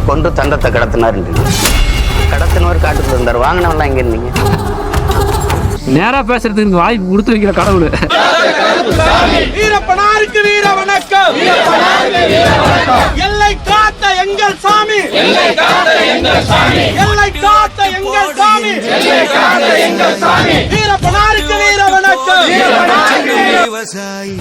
கொண்டு தந்தத்தை கடத்தினார். கடத்தினவர் காட்டுக்குள்ள இருந்தார், வாங்கினவெல்லாம் எங்க இருந்தீங்க? நேரா பேசுறதுக்கு வாய்ப்பு கொடுத்து வைக்கிற கடவுள். வீரப்பனாருக்கு வீர வணக்கம். எல்லை காத்த எங்கள் சாமி, எல்லை காத்த எங்கள் சாமி, எல்லை காத்த எங்கள் சாமி, எல்லை காத்த எங்கள் சாமி. வீரப்பனாருக்கு வீர வணக்கம். விவசாயி